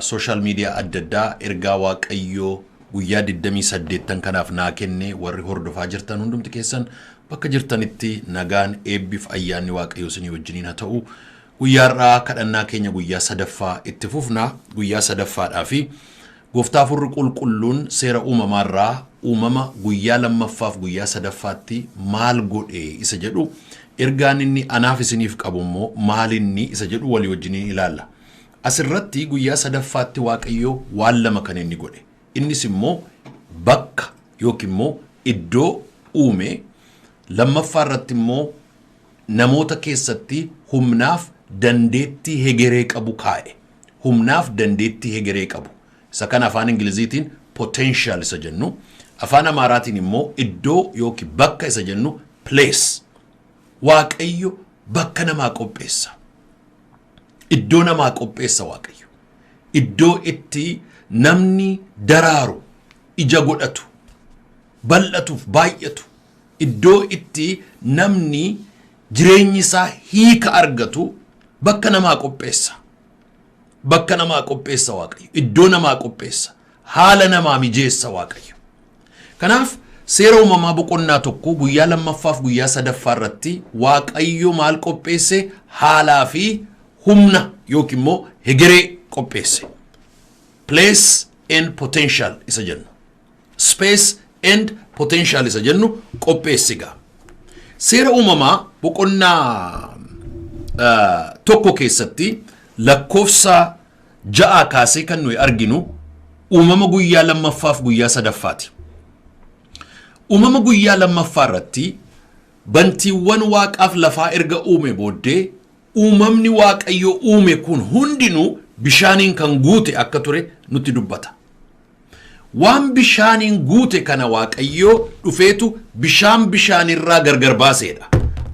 social media addaddaa ergaa waaqayyoo guyyaa 28 kanaaf naa kenne warri hordofaa jirtan hundumti keessan bakka jirtanitti nagaan eebbiif ayyaanni waaqayyoo isinii wajjiniin haa ta'u. Guyyaarraa kadhannaa keenya guyyaa sadaffaa itti fufna. Guyyaa sadaffaadhaa fi gooftaa furri qulqulluun seera uumamaarraa uumama guyyaa lammaffaaf guyyaa sadaffaatti maal godhe isa jedhu ergaan inni anaaf isiniif qabu immoo maal inni isa jedhu walii wajjiniin ilaalla. Asirratti guyyaa sadaffaatti waaqayyoo waan lama kan inni godhe. Innis immoo bakka yookiin immoo iddoo uume, lammaffaa irratti immoo namoota keessatti humnaaf dandeettii hegeree qabu kaa'e. Humnaaf dandeettii hegeree qabu. Isa kana afaan Ingiliziitiin potential isa jennu, afaan Amaaraatiin immoo iddoo yookiin bakka isa jennu place. Waaqayyo bakka namaa qopheessa. Iddoo namaa qopheessa waaqayyo. Iddoo itti namni daraaru, ija godhatu, bal'atuuf baay'atu. Iddoo itti namni jireenyi isaa hiika argatu bakka namaa qopheessa. Bakka namaa qopheessa waaqayyo. Iddoo namaa qopheessa. Haala namaa mijeessa waaqayyo. Kanaaf seera uumamaa boqonnaa tokko guyyaa lammaffaaf guyyaa sadaffaa irratti waaqayyo maal qopheesse? Haalaa fi humna yookiin immoo hegeree qopheesse. Place and potential isa jennu. Space and potential isa jennu qopheessigaa. Seera uumamaa boqonnaa tokko keessatti lakkoofsa 6 kaasee kan nuyi arginu uumama guyyaa lammaffaaf guyyaa sadaffaati. Uumama guyyaa lammaffaa irratti bantiiwwan waaqaaf lafaa erga uume booddee uumamni waaqayyo uume kun hundinuu bishaaniin kan guute akka ture nutti dubbata. Waan bishaaniin guute kana waaqayyo dhufeetu bishaanirraa gargar baaseedha.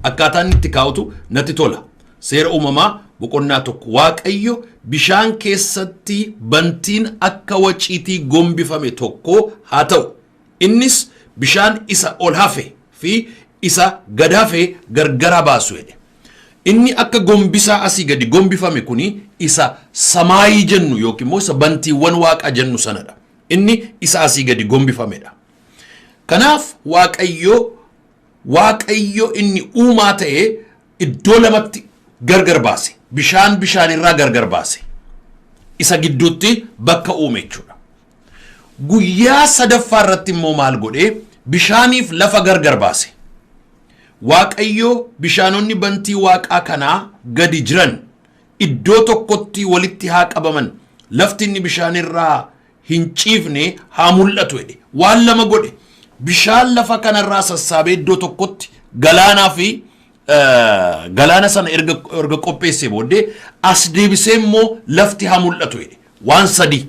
Akkaataan itti kaa'utu natti tola. Seera uumamaa boqonnaa tokko waaqayyo bishaan keessatti bantiin akka waciitii gombifame tokko haa ta'u. Innis bishaan isa ol hafe fi isa gad hafe gargara baasu jedhe. Inni akka gombisaa asii gadi gombifame kuni isa samaayii jennu yookiin immoo isa bantiiwwan waaqa jennu sanadha. Inni isa asii gadi gombifamedha. Kanaaf waaqayyo inni uumaa ta'e iddoo lamatti gargar baase. Bishaanirraa gargar baase. Isa gidduutti bakka uume jechuudha. Guyyaa sadaffaa irratti immoo maal godhee bishaaniif lafa gargar baase. Waaqayyo bishaanonni bantii waaqaa kanaa gadi jiran iddoo tokkotti walitti haa qabaman. Lafti inni bishaanirraa hin ciifne haa mul'atu jedhe. Waan lama godhe. Bishaan lafa kanarraa sassaabee iddoo tokkotti galaanaa fi galaana sana erga qopheessee booddee as deebisee immoo lafti haa mul'atu jedhe. Waan sadii.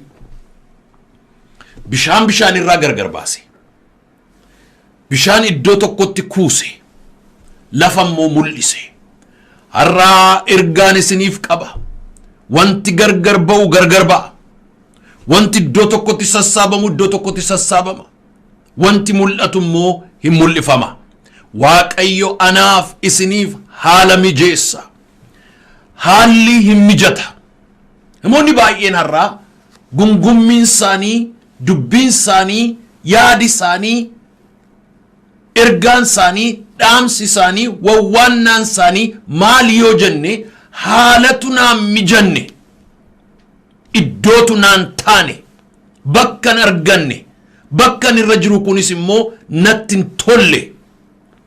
Bishaanirraa gargar baase. Bishaan iddoo tokkotti kuuse. Lafa immoo mul'ise. Har'aa ergaan isiniif qaba. Wanti gargar ba'u gargar ba'a. Wanti iddoo tokkotti sassaabamu iddoo tokkotti sassaabama. Wanti mul'atu immoo hin mul'ifama. Waaqayyo anaaf isiniif haala mijeessa. Haalli hin mijata. Namoonni baay'een har'aa gungummiin isaanii, dubbiin isaanii, yaadi isaanii, ergaan isaanii, dhaamsi isaanii, wawwaannaan isaanii maal yoo jenne haalatu naan mijanne. Iddootu naan taane, bakkan arganne, bakkan irra jiru kunis immoo natti hin tolle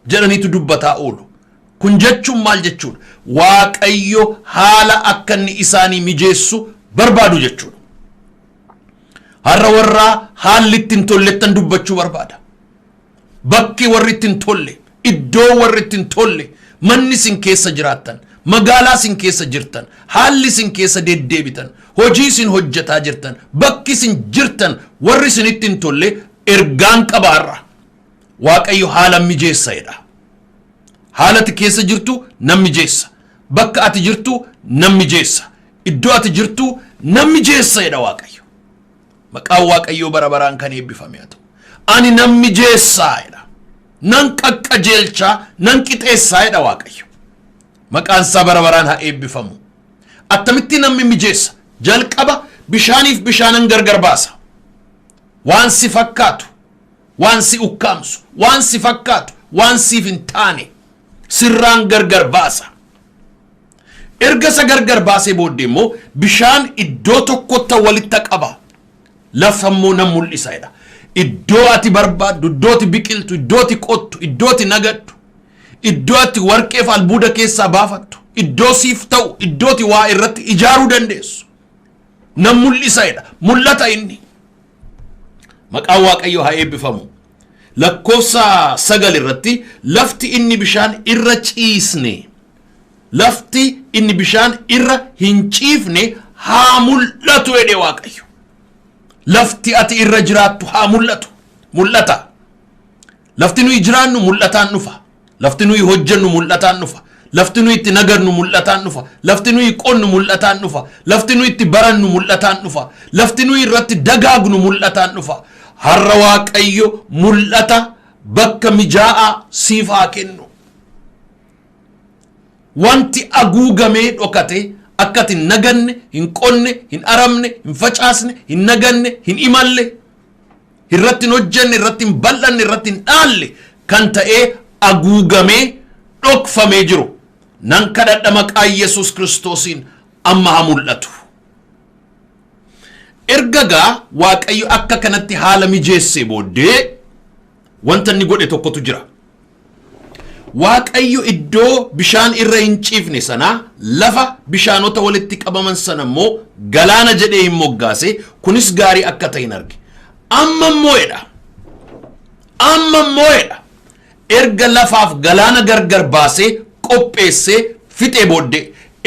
jedhaniitu dubbataa oolu. Kun jechuun maal jechuudha? Waaqayyo haala akka inni isaanii mijeessu barbaadu jechuudha. Har'a warraa haalli ittiin tollettan dubbachuu barbaada. Bakki warri ittiin tolle, iddoo warri ittiin tolle, manni isin keessa jiraattan, magaalaa isin keessa jirtan, haalli isin keessa deddeebitan, hojii isin hojjetaa jirtan, bakki isin jirtan, warri isin ittiin tolle ergaan qabaarra. Waaqayyo haala mijeessa jedha. Haala ati keessa jirtu nan mijeessa. Bakka ati jirtu nan mijeessa. Iddoo ati jirtu nan mijeessa jedha Waaqayyo. Maqaan Waaqayyoo bara baraan kan eebbifame haa ta'u. Ani nan mijeessaa jedha. Nan qaqqajeelchaa, nan qixeessaa jedha Waaqayyo. Maqaan isaa bara baraan haa eebbifamu. Attamitti namni mijeessa? Jalqaba bishaaniif bishaanan gargar baasa. Waan si fakkaatu, waan si ukkaamsu, waan si fakkaatu, waan siif hin taane sirraan gargar baasa. Erga isa gargar baasee booddee immoo bishaan iddoo tokkotti walitti qaba. Lafa immoo nan mul'isa jedha. Iddoo ati barbaaddu, iddoo ati biqiltu, iddoo ati qottu, iddoo ati nagaddu, iddoo ati warqee fi albuuda keessaa baafattu, iddoo siif ta'u, iddoo ati waa irratti ijaaruu dandeessu. Nan mul'isa jedha. Mul'ata inni. Maqaan Waaqayyoo haa eebbifamu. Lakkoofsa 9 irratti lafti inni bishaan irra ciisne, lafti inni bishaan irra hin ciifne haa mul'atu jedhe Waaqayyo. Lafti ati irra jiraattu haa mul'atu. Mul'ata. Lafti nuyi jiraannu mul'ataan dhufa. Lafti nuyi hojjennu mul'ataan dhufa. Lafti nuyi itti nagarnu mul'ataan dhufa. Lafti nuyi qonnu mul'ataan dhufa. Lafti nuyi itti barannu mul'ataan dhufa. Lafti nuyi irratti dagaagnu mul'ataan dhufa. Har'a Waaqayyo mul'ata bakka mijaa'aa siif haa kennu. Wanti aguugamee dhokate akka ati hin naganne, hin qonne, hin aramne, hin facaasne, hin naganne, hin imalle, irratti hin hojjenne, irratti hin bal'anne, irratti hin dhaalle kan ta'ee aguugamee dhokfamee jiru. Nan kadhadha maqaa Yesuus Kiristoosiin amma haa mul'atu. Ergagaa Waaqayyo akka kanatti haala mijeessee booddee wanta inni godhe tokkotu jira. Waaqayyo iddoo bishaan irra hin ciifne sana lafa bishaanota walitti qabaman sana immoo galaana jedhee hin moggaase. Kunis gaarii akka ta'e hin arge. Amma immoo jedha. Erga lafaaf galaana gargar baasee qopheessee fixee booddee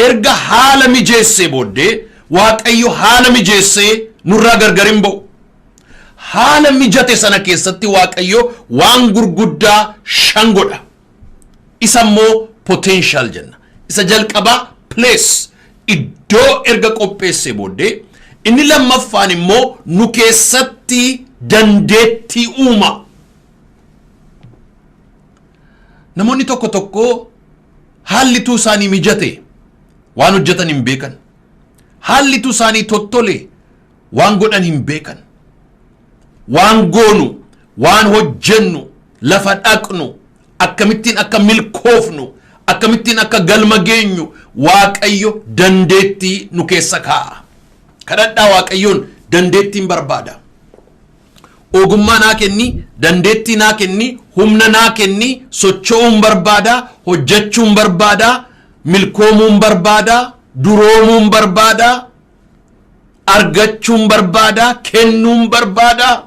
erga haala mijeessee booddee Waaqayyo haala mijeessee nurraa gargar hin ba'u. Haala mijate sana keessatti Waaqayyo waan gurguddaa 5 godha. Isa immoo potential jenna. Isa jalqabaa place, iddoo erga qopheessee booddee inni lammaffaan immoo nu keessatti dandeettii uuma. Namoonni tokko tokko haallituu isaanii mijate waan hojjetan hin beekan. Haallituu isaanii tottole waan godhan hin beekan. Waan goonu, waan hojjennu, lafa dhaqnu, akkamittiin akka milkoofnu, akkamittiin akka galma geenyu Waaqayyo dandeettii nu keessa kaa'a. Kadhadhaa Waaqayyoon dandeettiin barbaada. Ogummaa naa kenni, dandeettii naa kenni, humna naa kenni, socho'uun barbaada, hojjechuun barbaada, milkoomuun barbaada, duroomuun barbaada, argachuun barbaada, kennuun barbaada,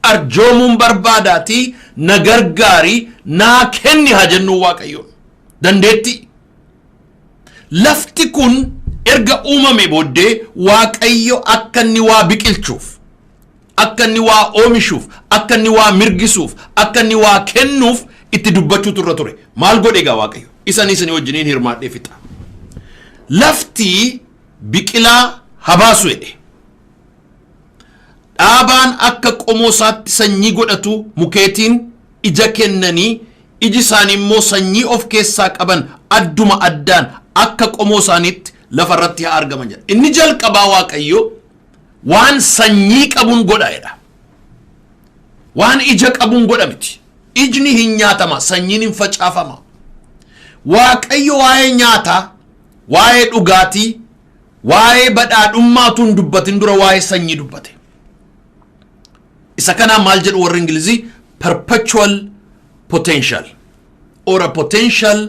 arjoomuun barbaadaati. Na gargaari naa kenni haa jennu Waaqayyoon. Dandeettii. Lafti kun erga uumame booddee Waaqayyo akka inni waa biqilchuuf, akka inni waa oomishuuf, akka inni waa mirgisuuf, akka inni waa kennuuf itti dubbachuu turre ture. Maal godhe egaa Waaqayyo? Isin wajjiniin hirmaadhee fixa. Lafti biqilaa habaasu jedhe. Dhaabaan akka qomoo isaatti sanyii godhatu mukeetiin ija kennanii iji isaanii immoo sanyii of keessaa qaban adduma addaan akka qomoo isaaniitti lafarratti haa argaman jedha. Inni jalqabaa Waaqayyo waan sanyii qabuun godha jedha. Waan ija qabuun godha miti. Ijni hin nyaatama, sanyiin hin facaafama. Waaqayyo waa'ee nyaataa, waa'ee dhugaatii, waa'ee badhaadhummaatu hin dubbatin dura waa'ee sanyii dubbate. Isa kanaa maal jedhu warri Ingilizii? Perpetual potential or a potential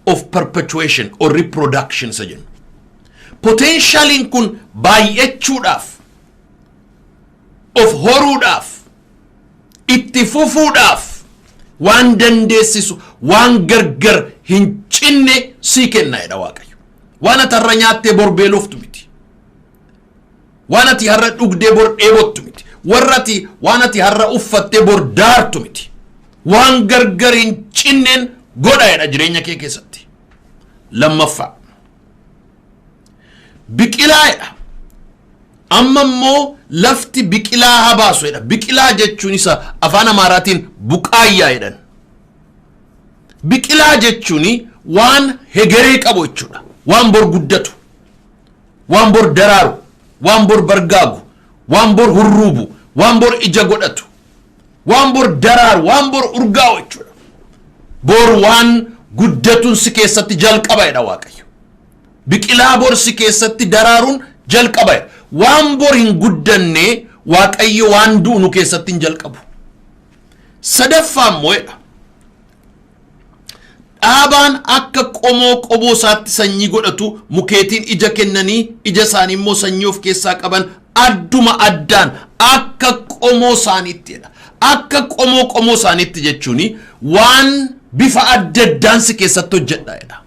of perpetuation or reproduction isa jennu. Potentialiin kun baay'achuudhaaf, of horuudhaaf, itti fufuudhaaf waan dandeessisu, waan gargar hin cinne sii kenna jedha Waaqayyo. Waan ati har'a nyaattee bor beeloftu miti. Waan ati har'a dhugdee bor dheebottu miti. Warrati waan ati har'a uffattee bor daartu miti. Waan gargar hin cinneen godha jedha jireenya kee keessatti. Lammaffaa biqilaa jedha. Amma immoo lafti biqilaa habaasu jedha. Biqilaa jechuun isa afaan Amaaraatiin buqaayyaa jedhan. Biqilaa jechuun waan hegeree qabu jechuudha. Waan bor guddatu, waan bor daraaru, waan bor bargaagu, waan bor hurruubu, waan bor ija godhatu, waan bor daraaru, waan bor urgaa'u jechuudha. Bor waan guddatuun si keessatti jalqabaadha Waaqayyo. Biqilaa bor si keessatti daraaruun jalqabaadha. Waan bor hin guddanne Waaqayyo waan du'u nu keessatti hin jalqabu. Sadaffaan moo'edha. Dhaabaan akka qomoo qoboo isaatti sanyii godhatu mukeetiin ija kennanii ija isaanii immoo sanyii of keessaa qaban adduma addaan akka qomoo isaaniittidha. Akka qomoo isaaniitti jechuun waan bifa adda addaan si keessatti hojjedha.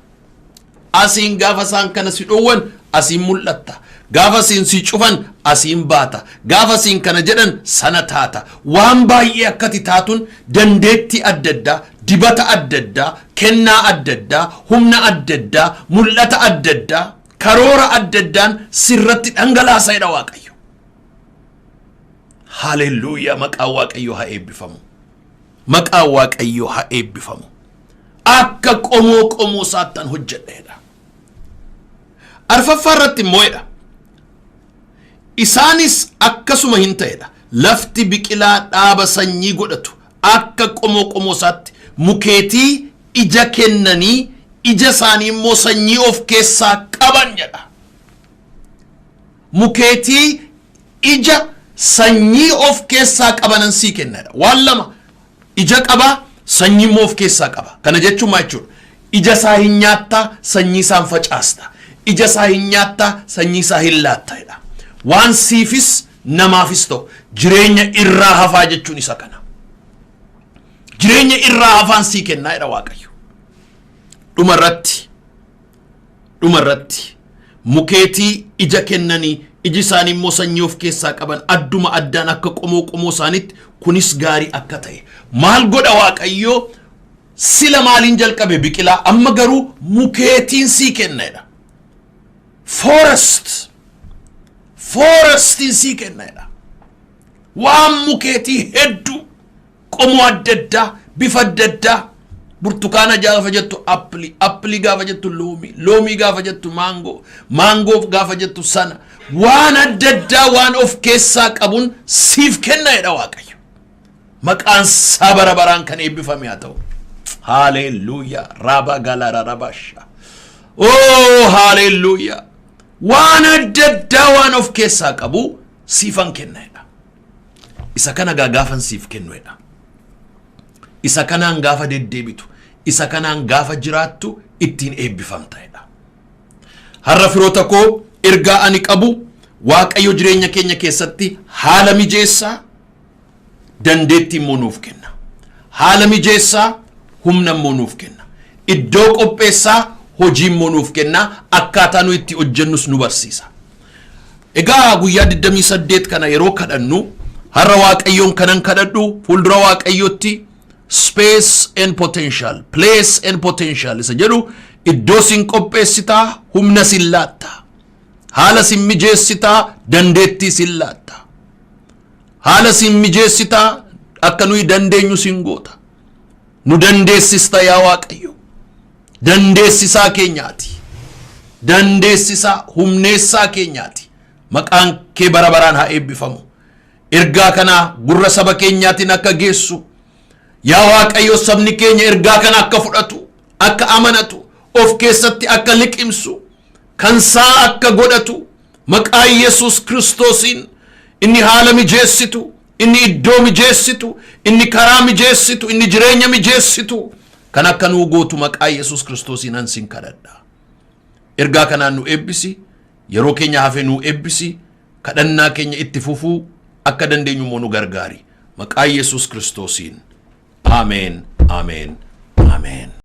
Asiin gaafa isaan kana si dhoowwan asiin mul'atta. Gaafa isiin si cufan asiin baata. Gaafa isiin kana jedhan sana taata. Waan baay'ee akkati taatuun dandeettii adda addaa, dibata adda addaa, kennaa adda addaa, humna adda addaa, mul'ata adda addaa, karoora adda addaan sirratti dhangalaasaadha Waaqayyo. Haleluuyaa, maqaan Waaqayyo haa eebbifamu. Maqaan Waaqayyo haa eebbifamu. Akka qomoo isaattan hojjedheedha. Arfaffaa irratti moo'edha. Isaanis akkasuma hin ta'edha. Lafti biqilaa dhaaba sanyii godhatu akka qomoo isaatti mukeetii ija kennanii ija isaanii immoo sanyii of keessaa qaban jedha. Mukeetii ija sanyii of keessaa qabanan sii kennadha. Waan lama ija qabaa sanyii immoo of keessaa qaba. Kana jechuun maal jechuudha? Ija isaa hin nyaattaa sanyii isaan facaasta. Ija isaa hin nyaattaa sanyii isaa hin laatta'edha. Waan siifis namaafis ta'u jireenya irraa hafaa jechuun isa kana. Jireenya irraa hafaan sii kennaa jedha Waaqayyo. Dhumarratti mukeetii ija kennanii iji isaanii immoo sanyii of keessaa qaban adduma addaan akka qomoo isaaniitti kunis gaarii akka ta'e. Maal godha Waaqayyo? Sila maaliin jalqabe biqilaa amma garuu mukeetiin sii kennedha. Forestiin sii kennedha. Waan mukeetii hedduu qomoo adda addaa bifa adda addaa burtukaana gaafa jettu appilii gaafa jettu loomii gaafa jettu maangoo gaafa jettu sana waan adda addaa waan of keessaa qabuun siif kennedha Waaqayyo. Maqaan isaa bara baraan kan eebbifame haa ta'u. Haleluuyaa. Raaba galara rabasha. Oh haleluuyaa. Waan adda addaa waan of keessaa qabu siifan kennedha. Isa kana gaafan siif kennuedha. Isa kanaan gaafa deddeebitu, isa kanaan gaafa jiraattu ittiin eebbifamtaedha. Har'a firoota koo ergaa ani qabu Waaqayyo jireenya keenya keessatti haala mijeessaa dandeettii immoo nuuf kenna. Haala mijeessaa humna immoo nuuf kenna. Iddoo qopheessaa hojii immoo nuuf kenna. Akkaataa nu itti hojjennus nu barsiisa. Egaa guyyaa 28 kana yeroo kadhannu har'a Waaqayyoon kanan kadhadhu fuuldura Waaqayyootti space and potential, place and potential isa jedhu iddoo sin qopheessitaa humna sin laatta. Haala sin mijeessitaa dandeettii sin laatta. Haala sin mijeessitaa akka nuyi dandeenyu sin goota. Nu dandeessista yaa Waaqayyo. Dandeessisaa keenyaati. Dandeessisaa humneessaa keenyaati. Maqaan kee bara baraan haa eebbifamu. Ergaa kana gurra saba keenyaatiin akka geessu. Yaa Waaqayyo sabni keenya ergaa kana akka fudhatu, akka amanatu, of keessatti akka liqimsu, kansaa akka godhatu, maqaa Yesuus Kiristoosiin inni haala mijeessitu, inni iddoo mijeessitu, inni karaa mijeessitu, inni jireenya mijeessitu, kan akka nuu gootu maqaa Yesuus Kiristoosiin ansin kadhadha. Ergaa kanaan nu eebbisi, yeroo keenya hafe nu eebbisi, kadhannaa keenya itti fufuu akka dandeenyu immoo nu gargaari. Maqaa Yesuus Kiristoosiin. Amen.